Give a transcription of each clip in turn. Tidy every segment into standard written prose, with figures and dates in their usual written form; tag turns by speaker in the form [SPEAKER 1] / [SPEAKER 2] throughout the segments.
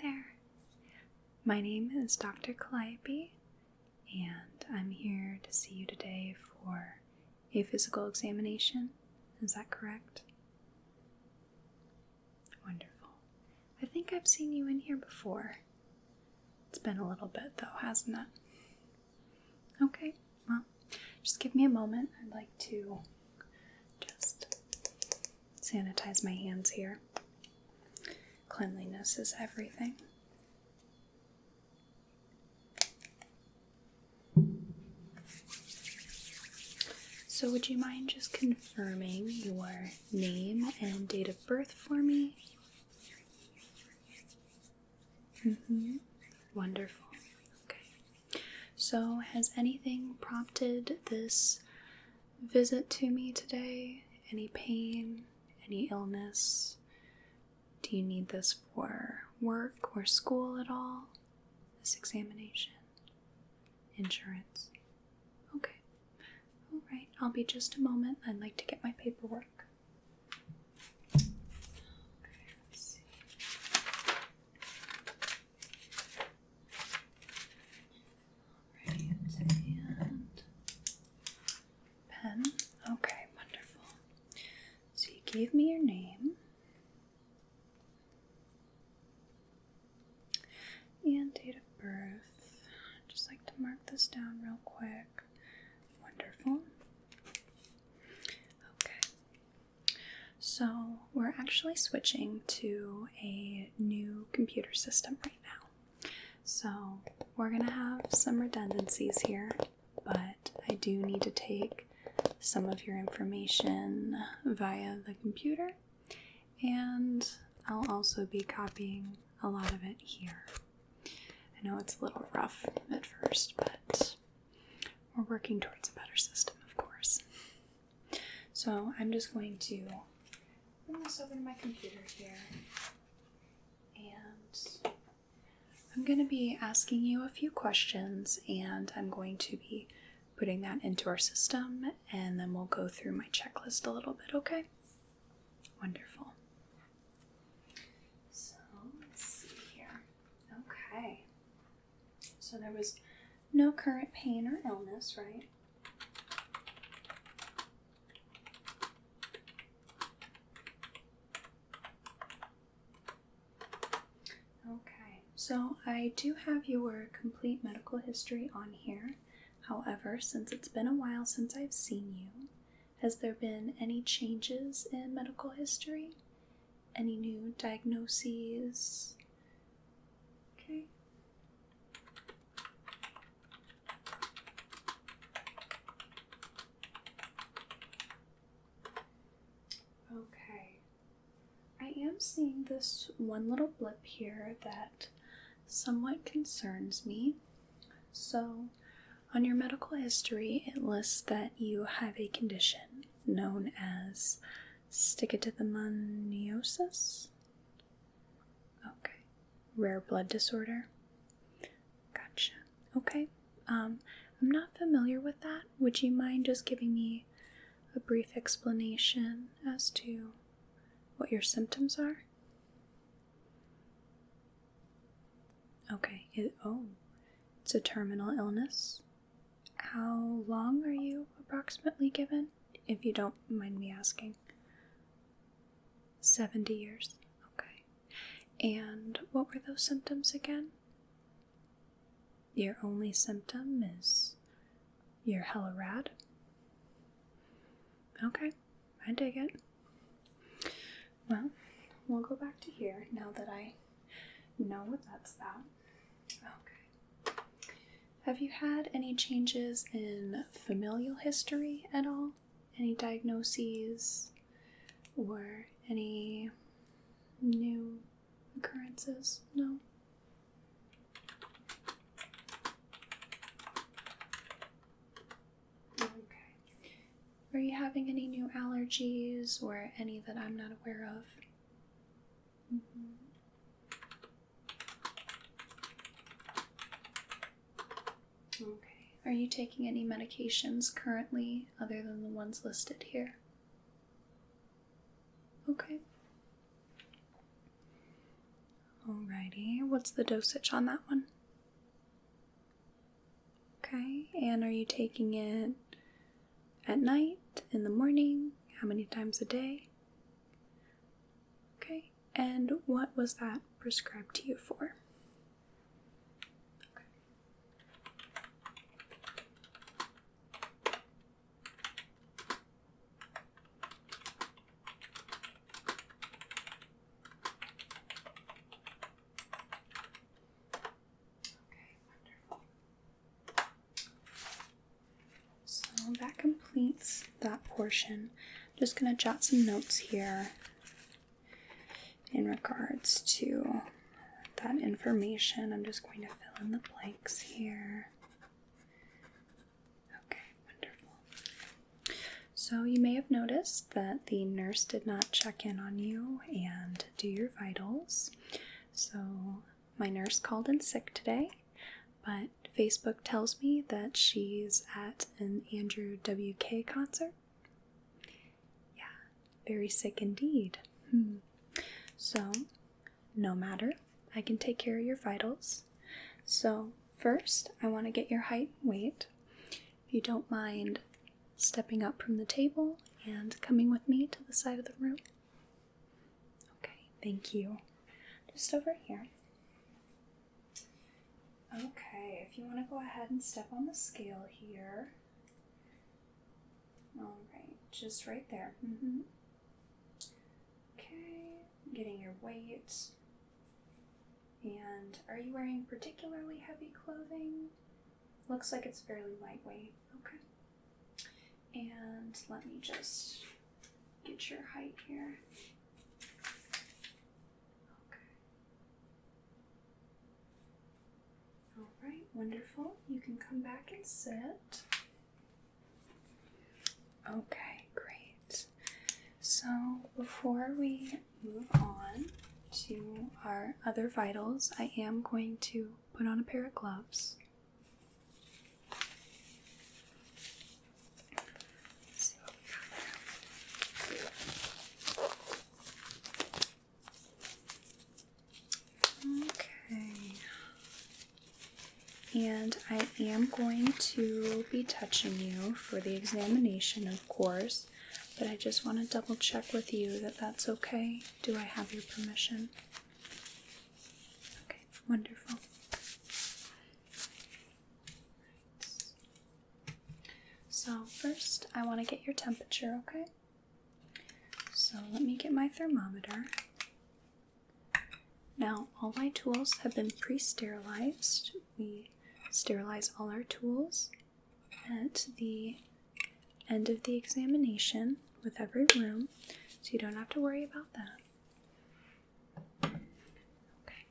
[SPEAKER 1] there. My name is Dr. Calliope, and I'm here to see you today for a physical examination. Is that correct? Wonderful. I think I've seen you in here before. It's been a little bit though, hasn't it? Okay, well, just give me a moment. I'd like to just sanitize my hands here. Cleanliness is everything. So would you mind just confirming your name and date of birth for me? Wonderful. Okay. So has anything prompted this visit to me today? Any pain? Any illness? Do you need this for work or school at all? This examination? Insurance? Okay. All right. I'll be just a moment. I'd like to get my paperwork. Okay, let's see. Alright, and pen. Okay, wonderful. So you gave me your name. And date of birth. I'd just like to mark this down real quick. Wonderful. Okay. So we're actually switching to a new computer system right now. So we're going to have some redundancies here, but I do need to take some of your information via the computer, and I'll also be copying a lot of it here. I know it's a little rough at first, but we're working towards a better system, of course. So I'm just going to bring this over to my computer here, and I'm going to be asking you a few questions, and I'm going to be putting that into our system, and then we'll go through my checklist a little bit, okay? Wonderful. So let's see here. Okay. So there was no current pain or illness, right? Okay, so I do have your complete medical history on here. However, since it's been a while since I've seen you, has there been any changes in medical history? Any new diagnoses? Okay. Okay, I am seeing this one little blip here that somewhat concerns me. So, on your medical history, it lists that you have a condition known as stichotomoniosis. Okay, rare blood disorder. Gotcha. Okay, I'm not familiar with that. Would you mind just giving me a brief explanation as to what your symptoms are? Okay, it's a terminal illness. How long are you approximately given, if you don't mind me asking? 70 years. Okay. And what were those symptoms again? Your only symptom is you're hella rad? Okay, I dig it. Well, we'll go back to here now that I know what that's about. Okay. Have you had any changes in familial history at all? Any diagnoses or any new occurrences? No? Are you having any new allergies or any that I'm not aware of? Okay. Are you taking any medications currently other than the ones listed here? Okay. All Alrighty, what's the dosage on that one? Okay, and are you taking it at night, in the morning? How many times a day? Okay, and what was that prescribed to you for? That completes that portion. I'm just going to jot some notes here in regards to that information. I'm just going to fill in the blanks here. Okay, wonderful. So you may have noticed that the nurse did not check in on you and do your vitals. So my nurse called in sick today, but Facebook tells me that she's at an Andrew WK concert. Yeah, very sick indeed. So, no matter, I can take care of your vitals. So, first, I want to get your height and weight. If you don't mind stepping up from the table and coming with me to the side of the room. Okay, thank you. Just over here. Okay, if you want to go ahead and step on the scale here. Alright, just right there. Okay, getting your weight. And are you wearing particularly heavy clothing? Looks like it's fairly lightweight. Okay. And let me just get your height here. Alright, wonderful. You can come back and sit. Okay, great. So before we move on to our other vitals, I am going to put on a pair of gloves. Let's see what we got there. Okay. And I am going to be touching you for the examination, of course, but I just want to double check with you that that's okay. Do I have your permission? Okay, wonderful. So first, I want to get your temperature, okay? So let me get my thermometer. Now, all my tools have been pre-sterilized. We sterilize all our tools at the end of the examination with every room, so you don't have to worry about that. Okay,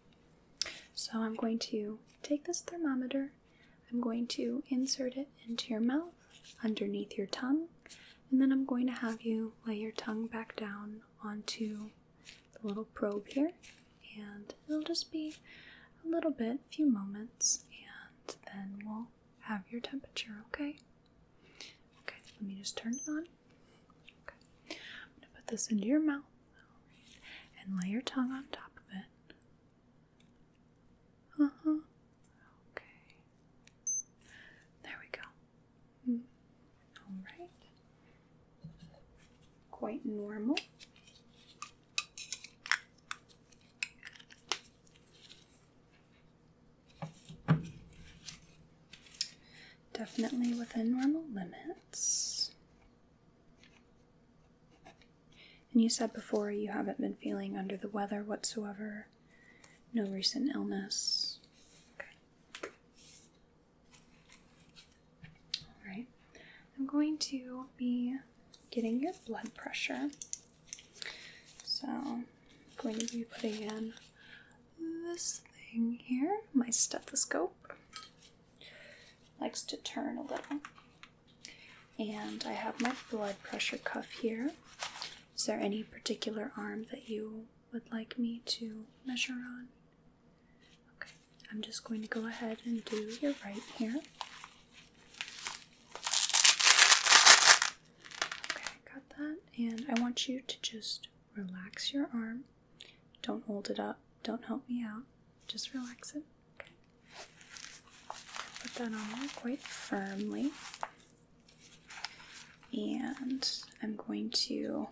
[SPEAKER 1] so I'm going to take this thermometer, I'm going to insert it into your mouth, underneath your tongue, and then I'm going to have you lay your tongue back down onto the little probe here, and it'll just be a little bit, a few moments, and then we'll have your temperature, okay? Okay, let me just turn it on. Okay, I'm going to put this into your mouth and lay your tongue on top of it. Okay. There we go. Alright. Quite normal. Definitely within normal limits. And you said before you haven't been feeling under the weather whatsoever. No recent illness. Okay. Alright. I'm going to be getting your blood pressure. So I'm going to be putting in this thing here, my stethoscope. Likes to turn a little. And I have my blood pressure cuff here. Is there any particular arm that you would like me to measure on? Okay, I'm just going to go ahead and do your right here. Okay, got that. And I want you to just relax your arm. Don't hold it up Don't help me out. Just relax it. Okay. Put that on there quite firmly. And I'm going to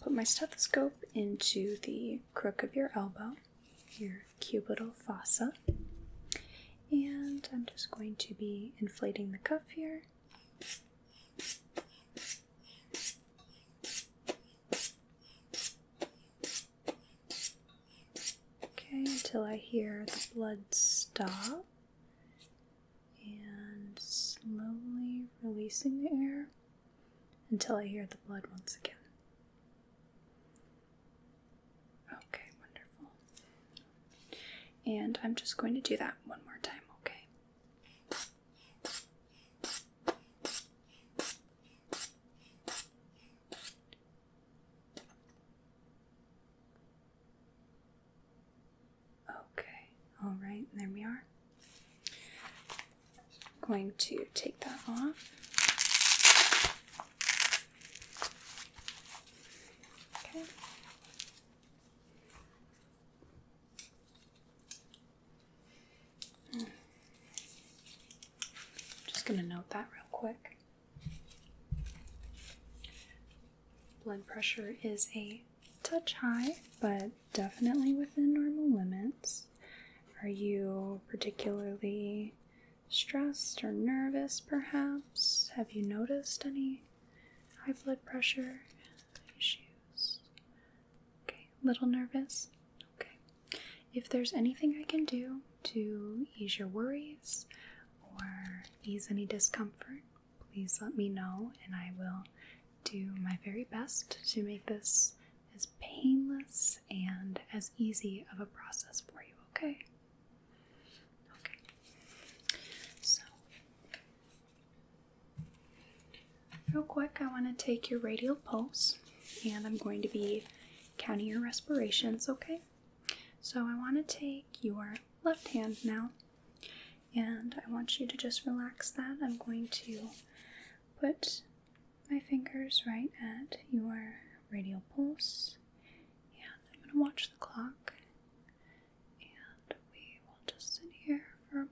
[SPEAKER 1] put my stethoscope into the crook of your elbow, your cubital fossa. And I'm just going to be inflating the cuff here. Okay, until I hear the blood stop. And slowly releasing the air until I hear the blood once again. Okay, wonderful. And I'm just going to do that one more time, okay? Okay, all right, there we are. I'm going to take that off. Okay. Just going to note that real quick. Blood pressure is a touch high, but definitely within normal limits. Are you particularly stressed or nervous, perhaps? Have you noticed any high blood pressure issues? Okay, a little nervous? Okay. If there's anything I can do to ease your worries or ease any discomfort, please let me know, and I will do my very best to make this as painless and as easy of a process for you, okay? Okay. So, real quick, I want to take your radial pulse, and I'm going to be counting your respirations, okay? So I want to take your left hand now, and I want you to just relax that. I'm going to put my fingers right at your radial pulse, and I'm going to watch the clock, and we will just sit here for a moment.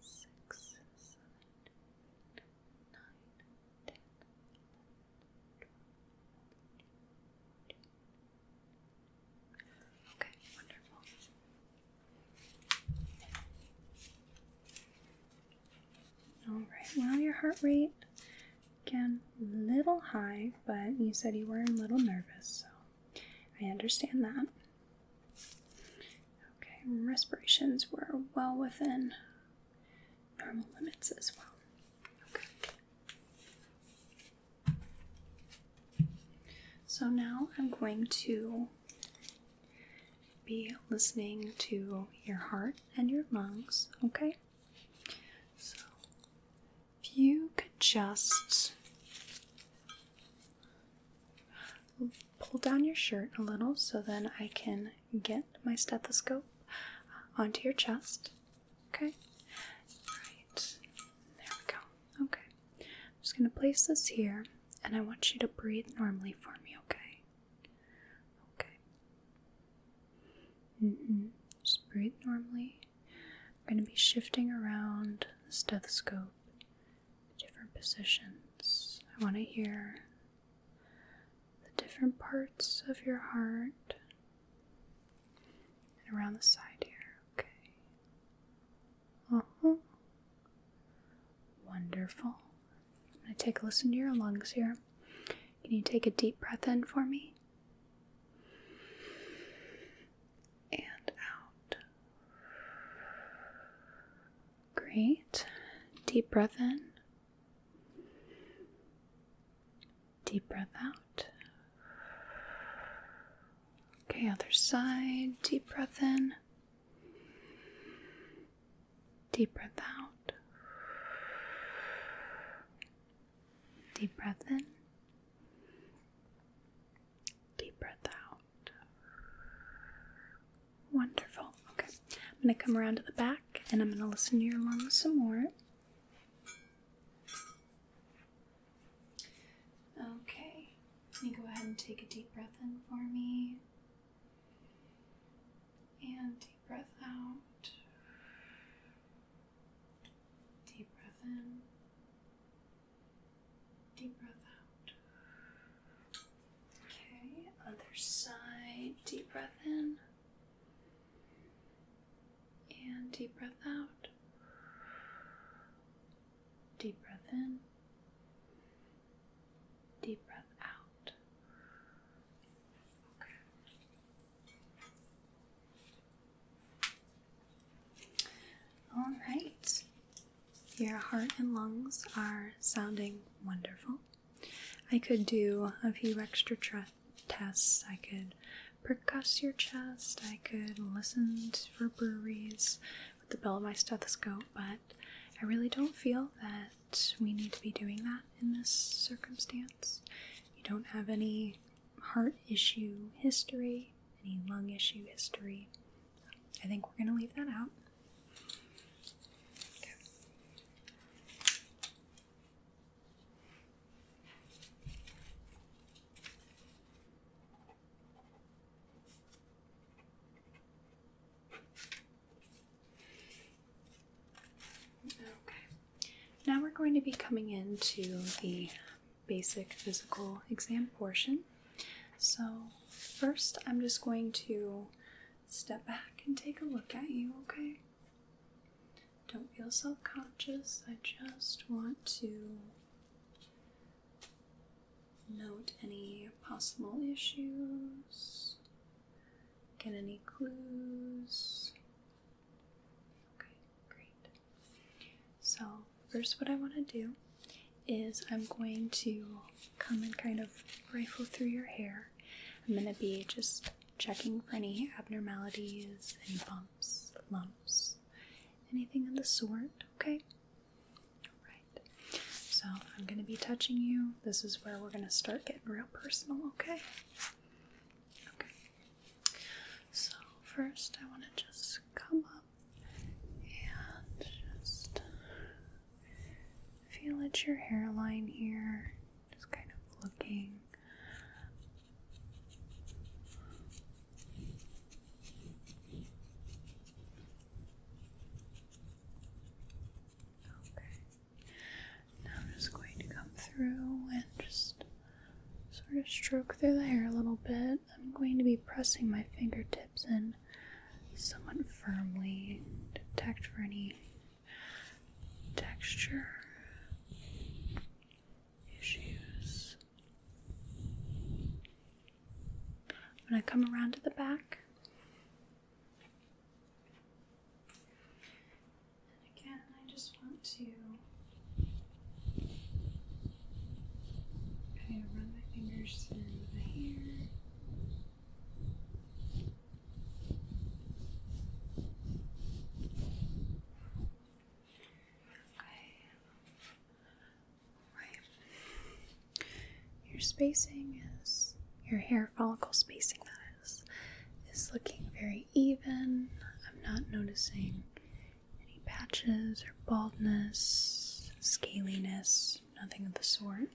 [SPEAKER 1] 6, 7, 9, 10, 12. Okay, wonderful. Alright, well, your heart rate, again, a little high, but you said you were a little nervous, so I understand that. Okay, respirations were well within normal limits as well. Okay. So now I'm going to be listening to your heart and your lungs, okay? So if you could just pull down your shirt a little so then I can get my stethoscope onto your chest. Okay? Right. There we go. Okay. I'm just going to place this here, and I want you to breathe normally for me, okay? Okay. Just breathe normally. I'm going to be shifting around the stethoscope to different positions. I want to hear the different parts of your heart and around the side here. Okay. Wonderful. I'm going to take a listen to your lungs here. Can you take a deep breath in for me? And out. Great. Deep breath in. Deep breath out. Okay, other side. Deep breath in. Deep breath out. Deep breath in. Deep breath out. Wonderful. Okay. I'm going to come around to the back and I'm going to listen to your lungs some more. Okay. Can you go ahead and take a deep breath in for me? And deep breath out. Deep breath in. Deep breath out. Okay, other side. Deep breath in. And deep breath out. Deep breath in. Deep breath out. Okay. All right. Your heart and lungs are sounding wonderful. I could do a few extra tests. I could percuss your chest. I could listen for breweries with the bell of my stethoscope, but I really don't feel that we need to be doing that in this circumstance. You don't have any heart issue history, any lung issue history. I think we're going to leave that out. Okay. Now we're going to be coming into the basic physical exam portion. So first I'm just going to step back and take a look at you, okay? Don't feel self-conscious. I just want to note any possible issues, get any clues. Okay, great. So first what I want to do is I'm going to come and kind of rifle through your hair. I'm going to be just checking for any abnormalities, any bumps, lumps, anything of the sort, okay? Alright, so I'm going to be touching you. This is where we're going to start getting real personal, okay? Okay. So first I want to just come up and just feel at your hairline here, just kind of looking. Okay. Now I'm just going to come through and just sort of stroke through the hair a little bit. I'm going to be pressing my fingertips in somewhat firmly to detect for any texture issues. I'm going to come around to the back. And again, I just want to kind of run my fingers through the hair. Your spacing is, your hair follicle spacing that is looking very even. I'm not noticing any patches or baldness, scaliness, nothing of the sort.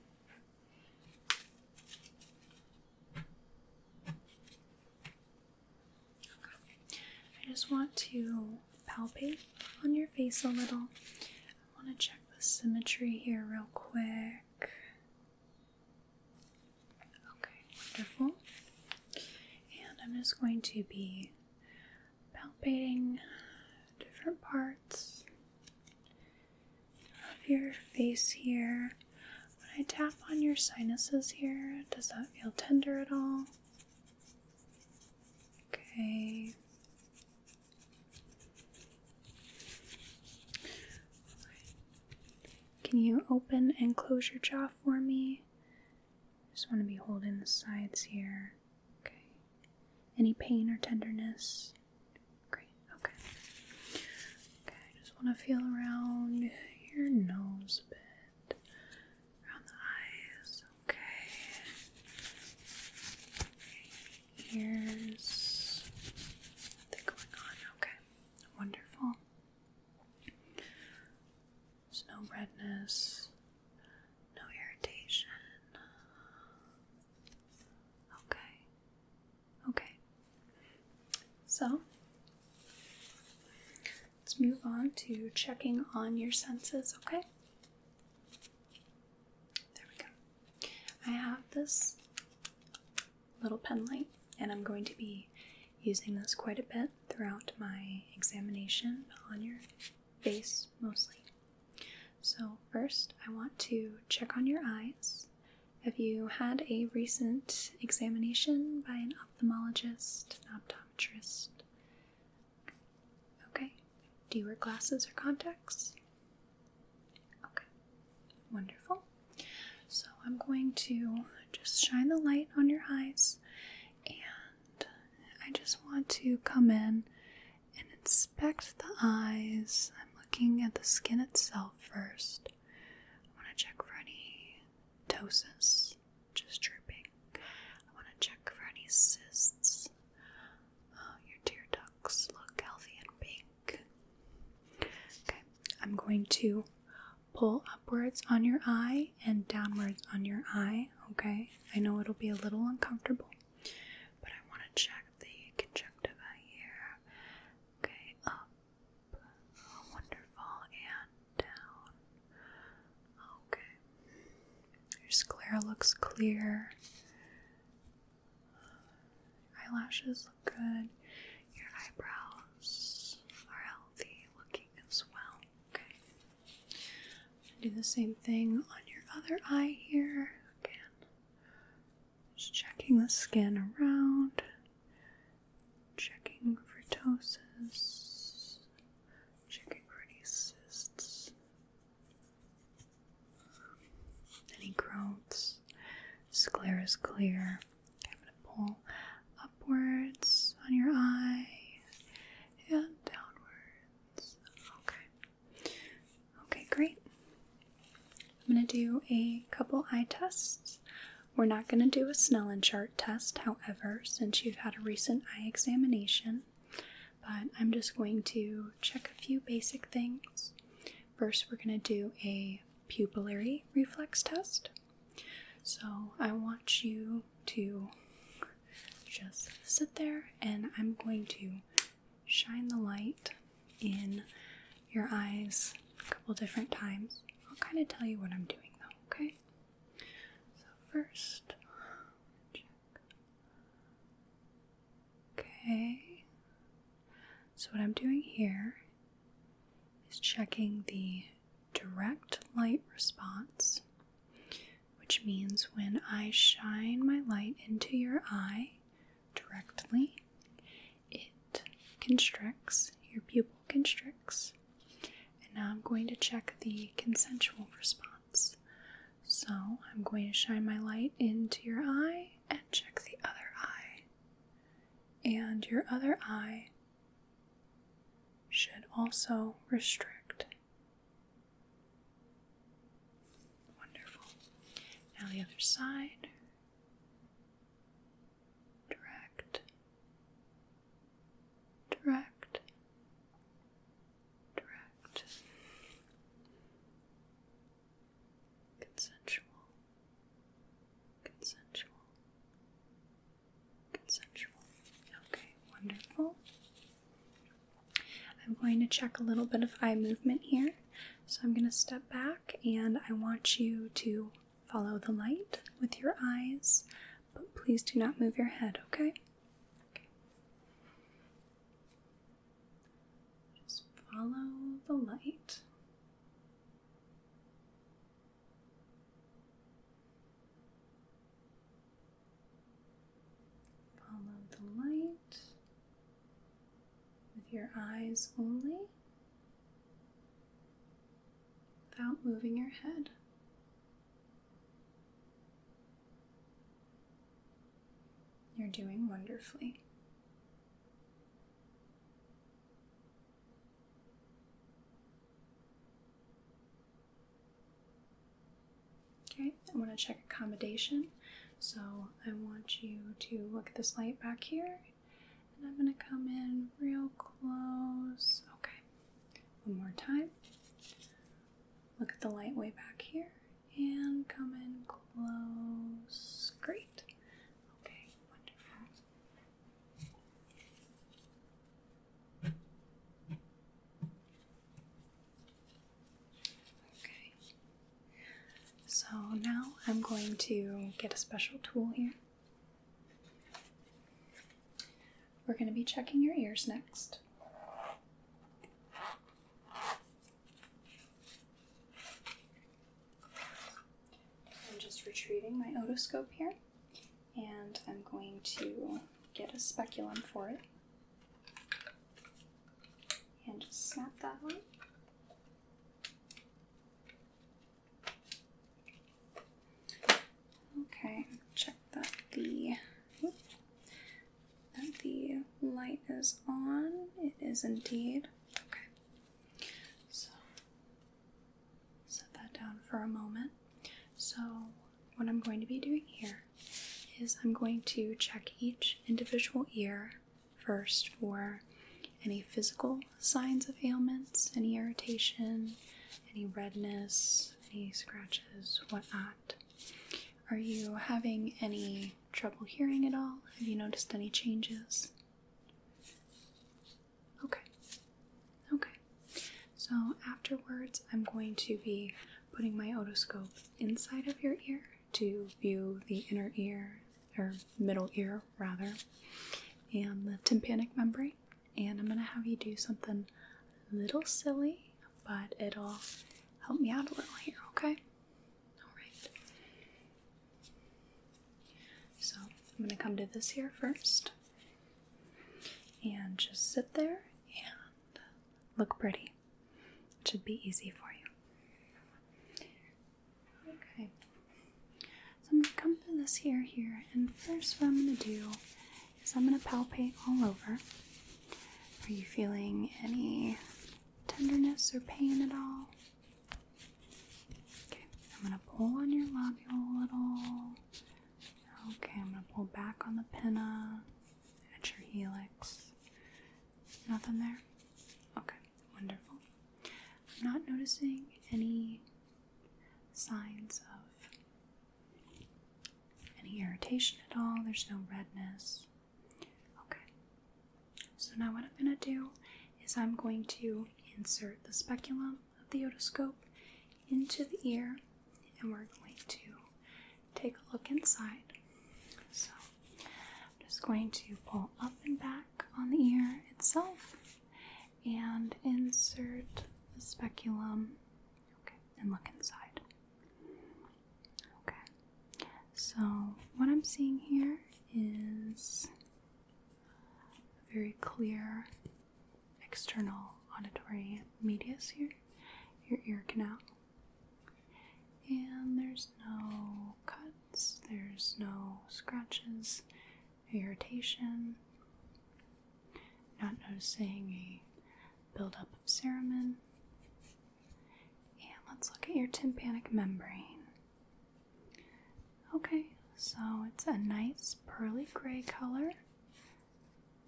[SPEAKER 1] Okay. I just want to palpate on your face a little. I want to check the symmetry here real quick. Wonderful. And I'm just going to be palpating different parts of your face here. When I tap on your sinuses here, does that feel tender at all? Okay. Can you open and close your jaw for me? Just want to be holding the sides here. Okay. Any pain or tenderness? Great. Okay. Okay. I just want to feel around your nose a bit, around the eyes. Okay. Ears. Nothing going on. Okay. Wonderful. There's no redness. No irritation. So let's move on to checking on your senses, okay? There we go. I have this little pen light, and I'm going to be using this quite a bit throughout my examination on your face mostly. So first I want to check on your eyes. Have you had a recent examination by an ophthalmologist, an optometrist? Okay. Do you wear glasses or contacts? Okay. Wonderful. So I'm going to just shine the light on your eyes, and I just want to come in and inspect the eyes. I'm looking at the skin itself first. I want to check for any ptosis, just drooping. I want to check for any cysts. Oh, your tear ducts look healthy and pink. Okay, I'm going to pull upwards on your eye and downwards on your eye, okay? I know it'll be a little uncomfortable, but I want to check the conjunctiva here. Okay, up. Oh, wonderful. And down. Okay. Your sclera looks clear. Eyelashes look good. Your eyebrows are healthy looking as well. Okay. Do the same thing on your other eye here. Again, just checking the skin around, checking for ptosis, checking for any cysts, any growths. Sclera's clear. I'm going to pull upwards on your eye and downwards. Okay. Okay, great. I'm going to do a couple eye tests. We're not going to do a Snellen chart test, however, since you've had a recent eye examination, but I'm just going to check a few basic things. First, we're going to do a pupillary reflex test. So I want you to just sit there, and I'm going to shine the light in your eyes a couple different times. I'll kind of tell you what I'm doing though, okay? So first, check. Okay. So what I'm doing here is checking the direct light response, which means when I shine my light into your eye directly, it constricts, your pupil constricts. Now I'm going to check the consensual response. So I'm going to shine my light into your eye and check the other eye. And your other eye should also restrict. Wonderful. Now the other side. Direct. Direct. Wonderful. I'm going to check a little bit of eye movement here. So I'm going to step back, and I want you to follow the light with your eyes, but please do not move your head, okay? Okay. Just follow the light. Follow the light. Your eyes only, without moving your head. You're doing wonderfully. Okay, I want to check accommodation. So I want you to look at this light back here. And I'm going to come in real close. Okay. One more time. Look at the light way back here. And come in close. Great. Okay, wonderful. So now I'm going to get a special tool here. We're going to be checking your ears next. I'm just retrieving my otoscope here, and I'm going to get a speculum for it. And just snap that on. Okay, check that the light is on. It is indeed. Okay, so set that down for a moment. So what I'm going to be doing here is I'm going to check each individual ear first for any physical signs of ailments, any irritation, any redness, any scratches, whatnot. Are you having any trouble hearing at all? Have you noticed any changes? Okay. So afterwards, I'm going to be putting my otoscope inside of your ear to view the inner ear, or middle ear rather, and the tympanic membrane. And I'm going to have you do something a little silly, but it'll help me out a little here, okay? Alright. So I'm going to come to this here first. And just sit there and look pretty. It should be easy for you. Okay. So I'm going to come to this here, and first what I'm going to do is I'm going to palpate all over. Are you feeling any tenderness or pain at all? Okay, I'm going to pull on your lobule a little. Okay, I'm going to pull back on the pinna at your helix. Nothing there? Okay, wonderful. I'm not noticing any signs of any irritation at all. There's no redness. So now what I'm going to do is I'm going to insert the speculum of the otoscope into the ear, and we're going to take a look inside. So I'm just going to pull up and back on the ear itself and insert the speculum, okay, and look inside. Okay, so what I'm seeing here is very clear external auditory medius here, your ear canal. And there's no cuts, there's no scratches, irritation. Not noticing a buildup of cerumen. And let's look at your tympanic membrane. Okay, so it's a nice pearly gray color.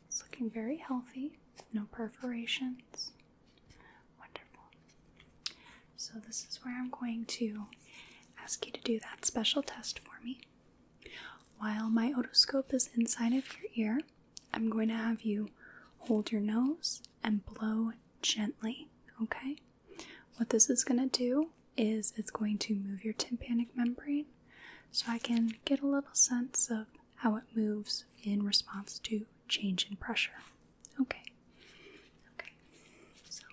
[SPEAKER 1] It's looking very healthy, no perforations. Wonderful. So this is where I'm going to ask you to do that special test for me. While my otoscope is inside of your ear, I'm going to have you hold your nose and blow gently, okay? What this is going to do is it's going to move your tympanic membrane so I can get a little sense of how it moves in response to change in pressure. Okay. So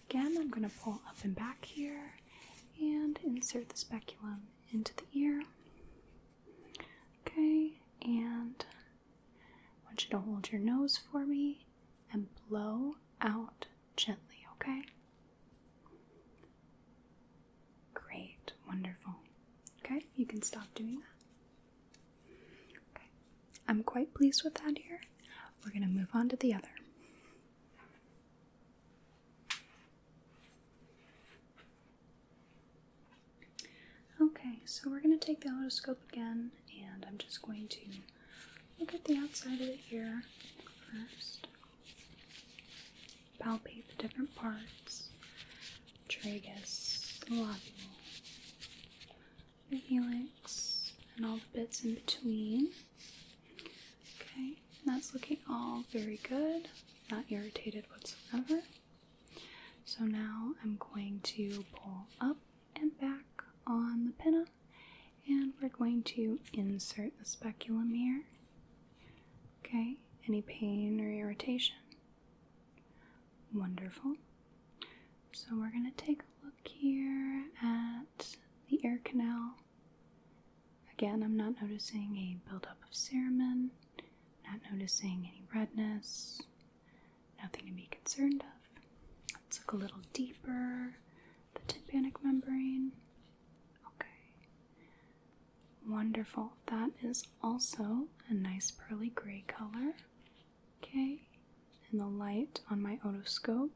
[SPEAKER 1] again, I'm going to pull up and back here and insert the speculum into the ear. Okay, and I want you to hold your nose for me and blow out gently, okay? Great, wonderful. Okay, you can stop doing that. I'm quite pleased with that here. We're going to move on to the other. Okay, so we're going to take the otoscope again, and I'm just going to look at the outside of the ear first. Palpate the different parts. Tragus, the lobule, the helix, and all the bits in between. Okay, that's looking all very good, not irritated whatsoever. So now I'm going to pull up and back on the pinna, and we're going to insert the speculum here. Okay, any pain or irritation? Wonderful. So we're going to take a look here at the ear canal. Again, I'm not noticing a buildup of cerumen, not noticing any redness, nothing to be concerned of. Let's look a little deeper, the tympanic membrane. Okay, wonderful. That is also a nice pearly gray color. Okay, and the light on my otoscope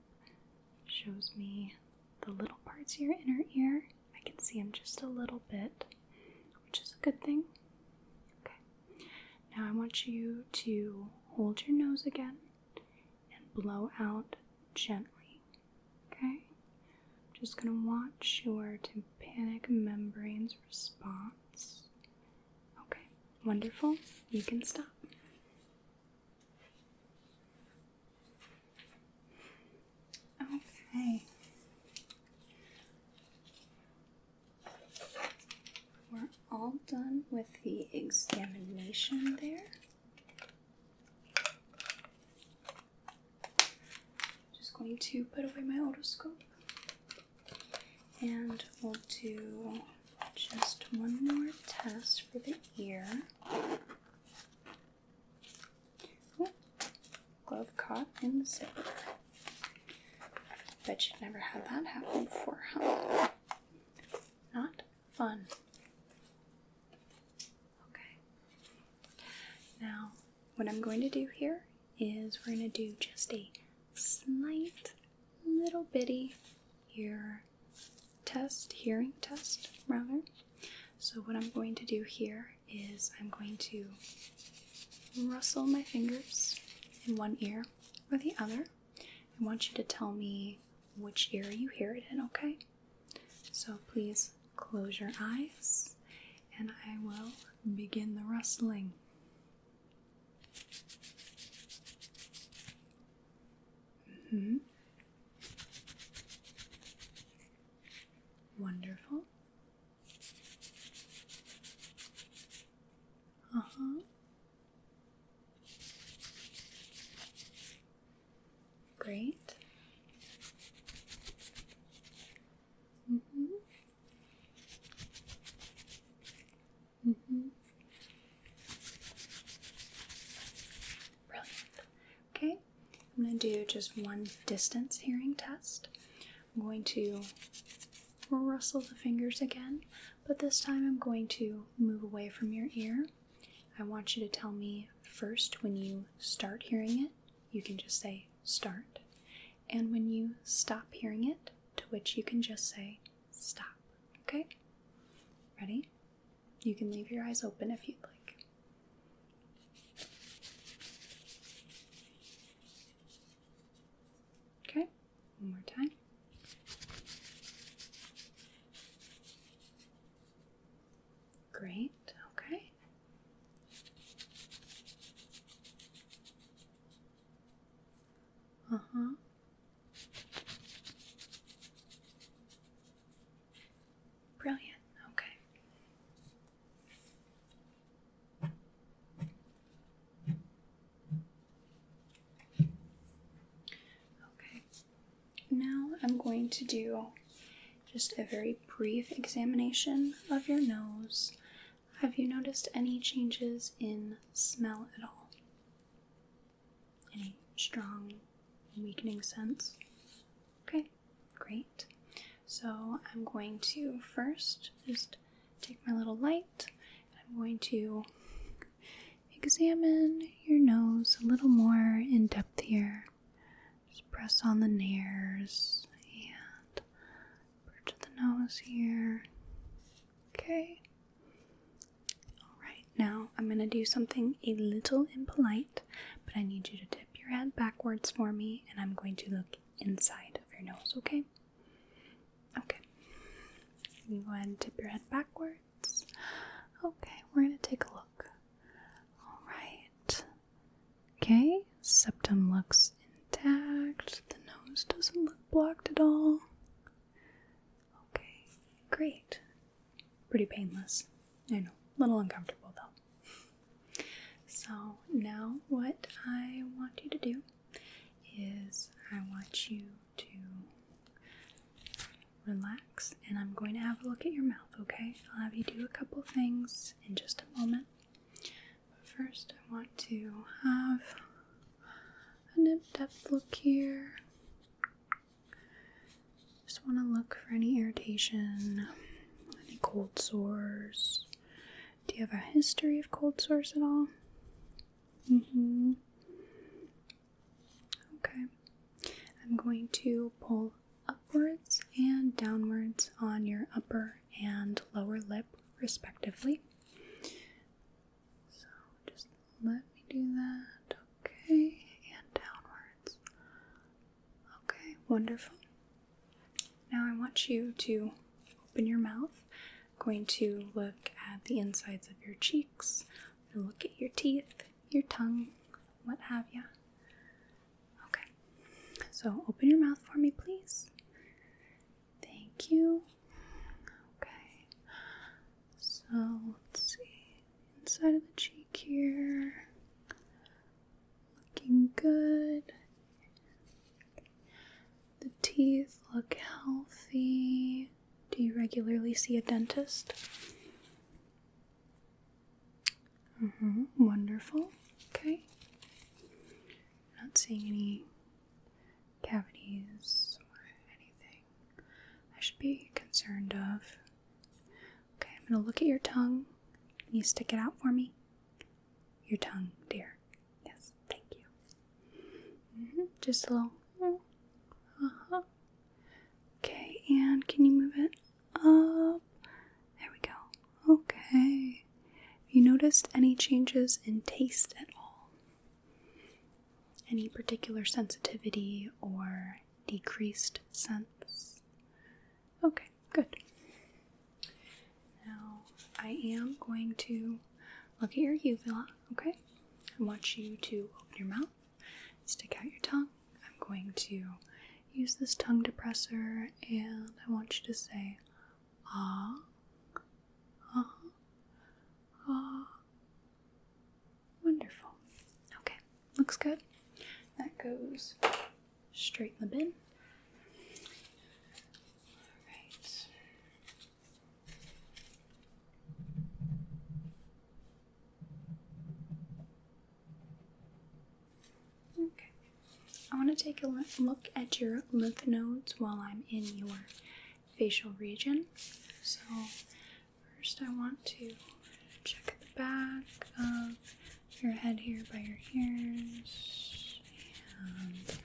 [SPEAKER 1] shows me the little parts here in her ear. I can see them just a little bit, which is a good thing. Okay, now I want you to hold your nose again and blow out gently. Okay, just gonna watch your tympanic membrane's response. Okay, wonderful. You can stop. Okay. We're all done with the examination there. Just going to put away my otoscope. And we'll do just one more test for the ear. Oh, glove caught in the zipper. Bet you've never had that happen before, huh? Not fun. Okay. Now, what I'm going to do here is we're going to do just a slight, little bitty ear test, hearing test, rather. So what I'm going to do here is I'm going to rustle my fingers in one ear or the other. I want you to tell me which ear you hear it in, okay? So please close your eyes and I will begin the rustling. Wonderful. Great. Brilliant. Okay, I'm going to do just one distance hearing test. I'm going to rustle the fingers again, but this time I'm going to move away from your ear. I want you to tell me first when you start hearing it. You can just say start. And when you stop hearing it, to which you can just say stop. Okay? Ready? You can leave your eyes open if you'd like. Okay? One more time. Great. Okay. Brilliant. Okay. Okay. Now I'm going to do just a very brief examination of your nose. Have you noticed any changes in smell at all? Any strong, weakening scents? Okay, great. So I'm going to first just take my little light. I'm going to examine your nose a little more in depth here. Just press on the nares and bridge the nose here. Okay. Alright, now I'm going to do something a little impolite, but I need you to tip your head backwards for me, and I'm going to look inside of your nose, okay? Okay. You can go ahead and tip your head backwards. Okay, we're going to take a look. Alright. Okay, septum looks intact. The nose doesn't look blocked at all. Okay, great. pretty painless. I know, a little uncomfortable though. So now what I want you to do is I want you to relax, and I'm going to have a look at your mouth, okay? I'll have you do a couple things in just a moment. But first, I want to have an in-depth look here. Just want to look for any irritation, any cold sores. Do you have a history of cold sores at all? Okay. I'm going to pull upwards and downwards on your upper and lower lip, respectively. So just let me do that. Okay, and downwards. Okay, wonderful. Now I want you to open your mouth. I'm going to look at the insides of your cheeks. I'm going to look at your teeth, your tongue, what have you. Okay, so open your mouth for me, please. Thank you. Okay, so let's see, inside of the cheek here, looking good. The teeth look healthy. Do you regularly see a dentist? Wonderful. Okay. Not seeing any cavities or anything I should be concerned of. Okay, I'm going to look at your tongue. Can you stick it out for me? Your tongue, dear. Yes, thank you. Just a little. Okay, and can you move it up? There we go. Okay. Have you noticed any changes in taste at all? Any particular sensitivity or decreased sense? Okay, good. Now, I am going to look at your uvula, okay? I want you to open your mouth, stick out your tongue. I'm going to use this tongue depressor, and I want you to say, ah, ah, ah. Wonderful. Okay, looks good. That goes straight in the bin. Alright. Okay. I want to take a look at your lymph nodes while I'm in your facial region. So first I want to check the back of your head here by your ears and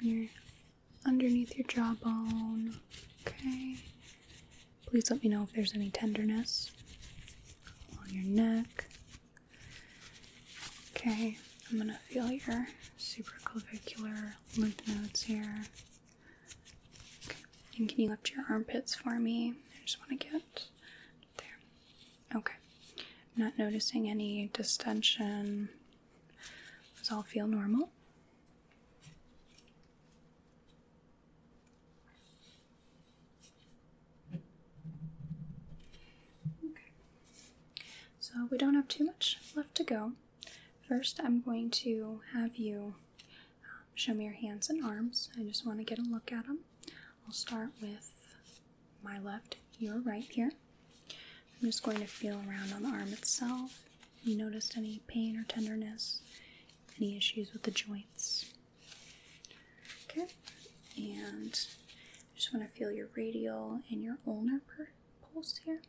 [SPEAKER 1] on underneath your jawbone. Okay. Please let me know if there's any tenderness on your neck. Okay. I'm going to feel your supraclavicular lymph nodes here. Okay. And can you lift your armpits for me? I just want to get there. Okay. I'm not noticing any distension. Does all feel normal? Okay. So we don't have too much left to go. First, I'm going to have you show me your hands and arms. I just want to get a look at them. I'll start with my left, your right here. I'm just going to feel around on the arm itself. Have you noticed any pain or tenderness? Any issues with the joints? Okay. And I just want to feel your radial and your ulnar pulse here.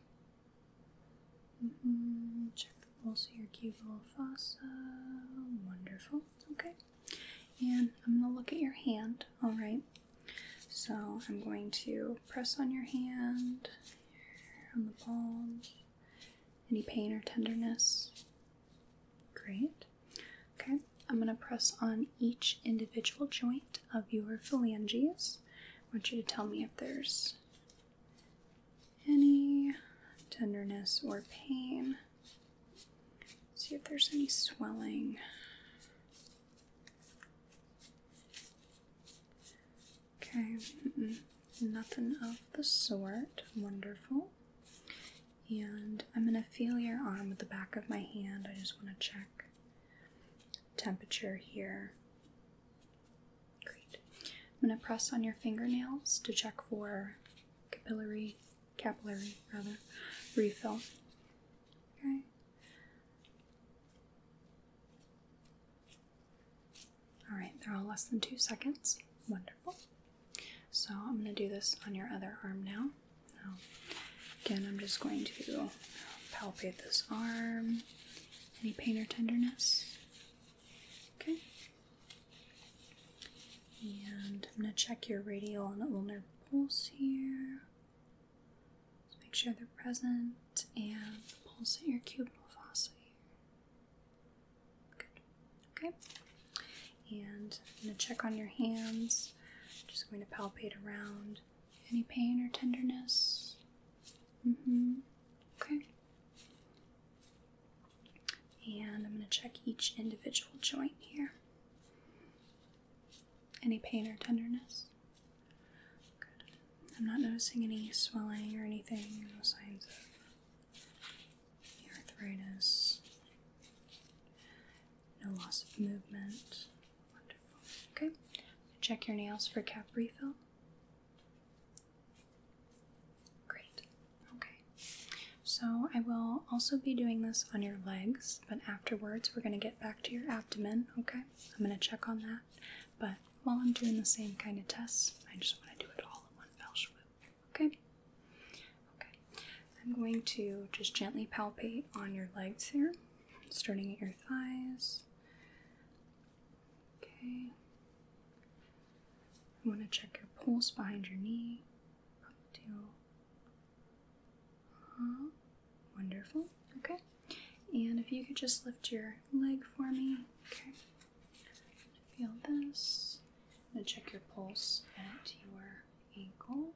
[SPEAKER 1] Check also your cubital fossa. Wonderful. Okay. And I'm going to look at your hand. Alright. So I'm going to press on your hand, on the palms. Any pain or tenderness? Great. Okay. I'm going to press on each individual joint of your phalanges. I want you to tell me if there's any tenderness or pain. See if there's any swelling. Okay, nothing of the sort. Wonderful. And I'm going to feel your arm with the back of my hand. I just want to check temperature here. Great. I'm going to press on your fingernails to check for capillary refill. Okay. Alright, they're all less than 2 seconds. Wonderful. So I'm going to do this on your other arm now. Again, I'm just going to palpate this arm. Any pain or tenderness? Okay. And I'm going to check your radial and ulnar pulse here. Just make sure they're present, and pulse at your cubital fossa here. Good. Okay. And I'm going to check on your hands. Just going to palpate around. Any pain or tenderness? Okay. And I'm going to check each individual joint here. Any pain or tenderness? Good. I'm not noticing any swelling or anything, no signs of arthritis, no loss of movement. Wonderful. Okay. Check your nails for cap refill. Great. Okay. So I will also be doing this on your legs, but afterwards we're going to get back to your abdomen, okay? I'm going to check on that, but while I'm doing the same kind of tests, I just want to do it all in one fell swoop, okay? Okay. I'm going to just gently palpate on your legs here, starting at your thighs. Okay. I want to check your pulse behind your knee. Wonderful. Okay. And if you could just lift your leg for me. Okay. Feel this. I'm going to check your pulse at your ankle.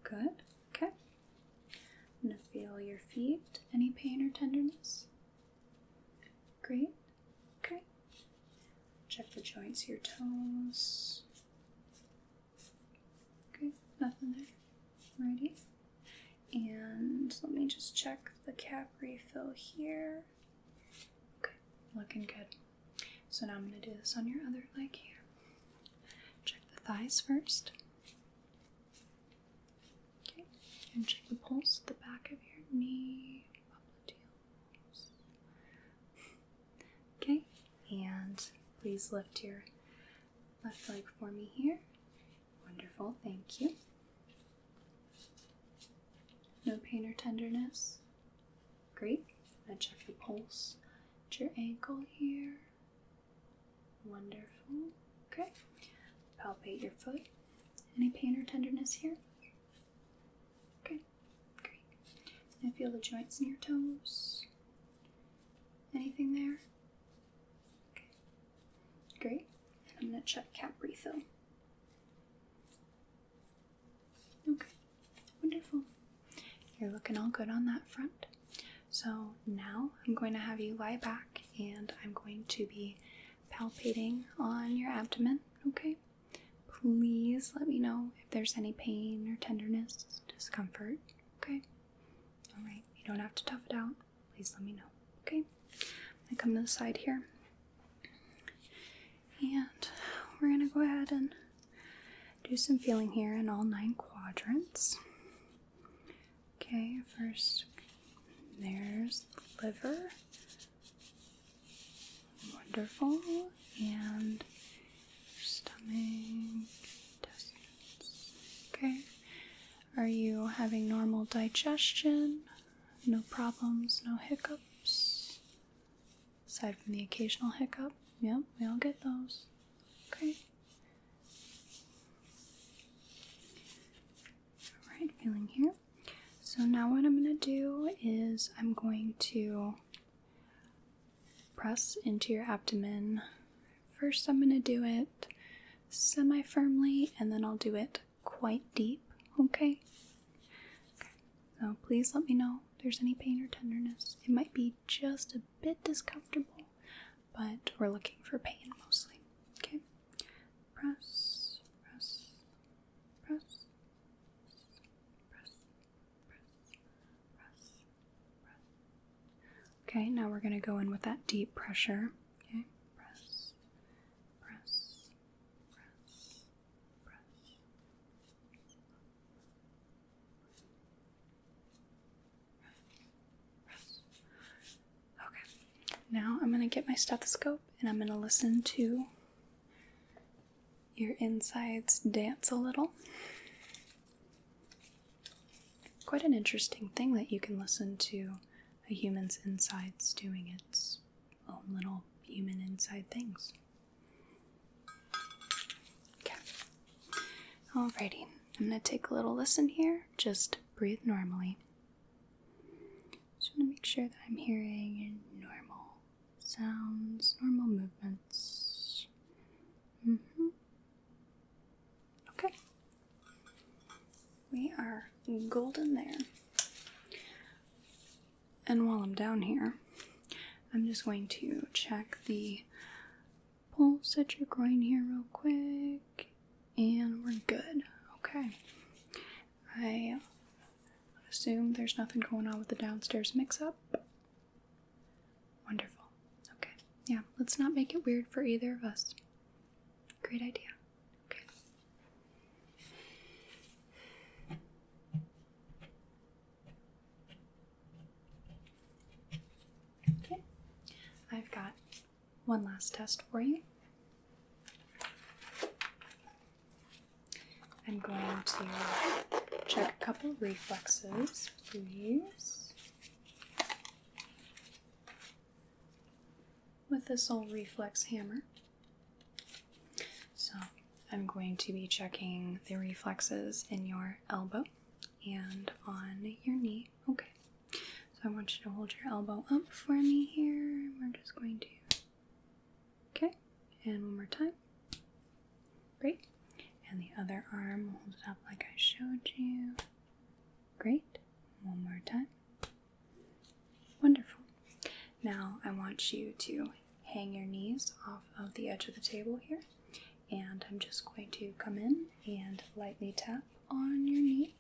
[SPEAKER 1] Good. Okay. I'm going to feel your feet. Any pain or tenderness? Great. Okay. Check the joints, your toes. Okay, nothing there. Ready? And let me just check the cap refill here. Okay, looking good. So now I'm going to do this on your other leg here. Check the thighs first. Okay, and check the pulse at the back of your knee. Okay, and please lift your left leg for me here. Wonderful, thank you. No pain or tenderness? Great. I'm going to check the pulse at your ankle here. Wonderful. Okay. Palpate your foot. Any pain or tenderness here? Okay, great. And feel the joints in your toes. Anything there? Okay, great. I'm going to check cap refill. Okay, wonderful. You're looking all good on that front. So now I'm going to have you lie back and I'm going to be palpating on your abdomen, okay? Please let me know if there's any pain or tenderness, discomfort, okay? Alright, you don't have to tough it out. Please let me know, okay? I'm going to come to the side here. And we're going to go ahead and do some feeling here in all 9 quadrants. Okay, first, there's the liver. Wonderful. And your stomach, intestines. Okay. Are you having normal digestion? No problems, no hiccups? Aside from the occasional hiccup? Yep, we all get those. Okay. Alright, feeling here. So now what I'm going to do is I'm going to press into your abdomen. First I'm going to do it semi-firmly and then I'll do it quite deep, okay? Okay. So please let me know if there's any pain or tenderness. It might be just a bit discomfortable, but we're looking for pain mostly, okay? Press, press, press, press, press, Okay, now we're going to go in with that deep pressure. Okay, press, press, press, press. Okay, now I'm going to get my stethoscope and I'm going to listen to your insides dance a little. Quite an interesting thing that you can listen to a human's insides doing its own little human inside things. Okay. Alrighty, I'm going to take a little listen here. Just breathe normally. Just want to make sure that I'm hearing normal sounds, normal movements. Okay. We are golden there. And while I'm down here, I'm just going to check the pulse at your groin here real quick. And we're good. Okay. I assume there's nothing going on with the downstairs mix-up. Wonderful. Okay. Yeah, let's not make it weird for either of us. Great idea. Okay. Okay. I've got one last test for you. I'm going to check a couple reflexes, please. With this old reflex hammer. So I'm going to be checking the reflexes in your elbow and on your knee. Okay. So I want you to hold your elbow up for me here. We're just going to. Okay. And one more time. Great. And the other arm, hold it up like I showed you. Great. One more time. Wonderful. Now I want you to hang your knees off of the edge of the table here. And I'm just going to come in and lightly tap on your knee.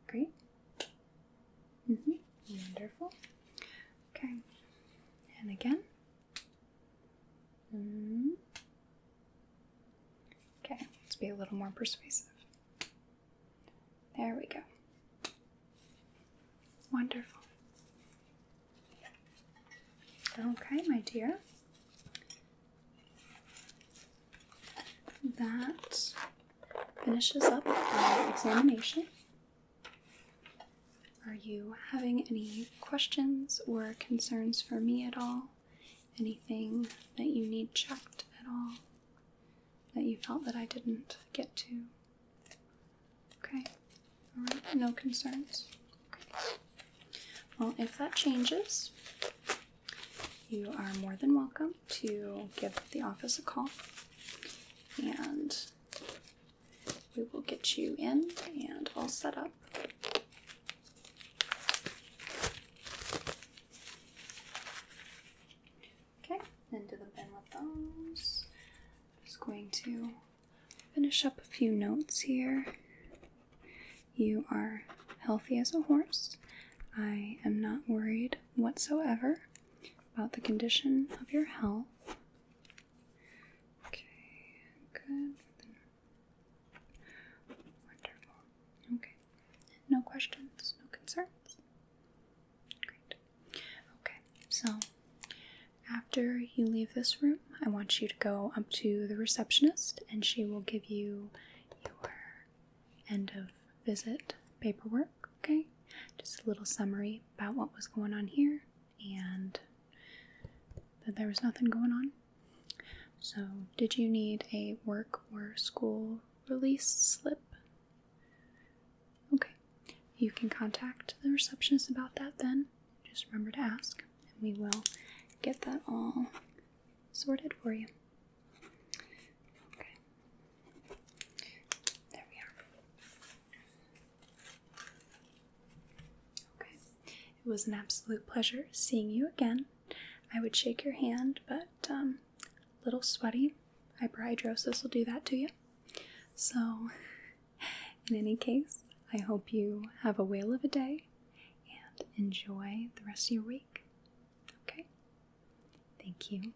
[SPEAKER 1] Great. Wonderful. Okay. And again. Okay, let's be a little more persuasive. There we go. Wonderful. Okay, my dear. That finishes up our examination. Are you having any questions or concerns for me at all? Anything that you need checked at all? That you felt that I didn't get to? Okay. Alright, no concerns. Okay. Well, if that changes, you are more than welcome to give the office a call. And we will get you in and all set up. Okay, into the bin with those. Just going to finish up a few notes here. You are healthy as a horse. I am not worried whatsoever about the condition of your health. Okay, good. Wonderful. Okay. No questions, no concerns. Great. Okay, so after you leave this room, I want you to go up to the receptionist and she will give you your end of visit paperwork, okay? Just a little summary about what was going on here and that there was nothing going on. So, did you need a work or school release slip? Okay. You can contact the receptionist about that then. Just remember to ask and we will get that all sorted for you. Okay. There we are. Okay. It was an absolute pleasure seeing you again. I would shake your hand, but a little sweaty. Hyperhidrosis will do that to you. So, in any case, I hope you have a whale of a day, enjoy the rest of your week. Okay? Thank you.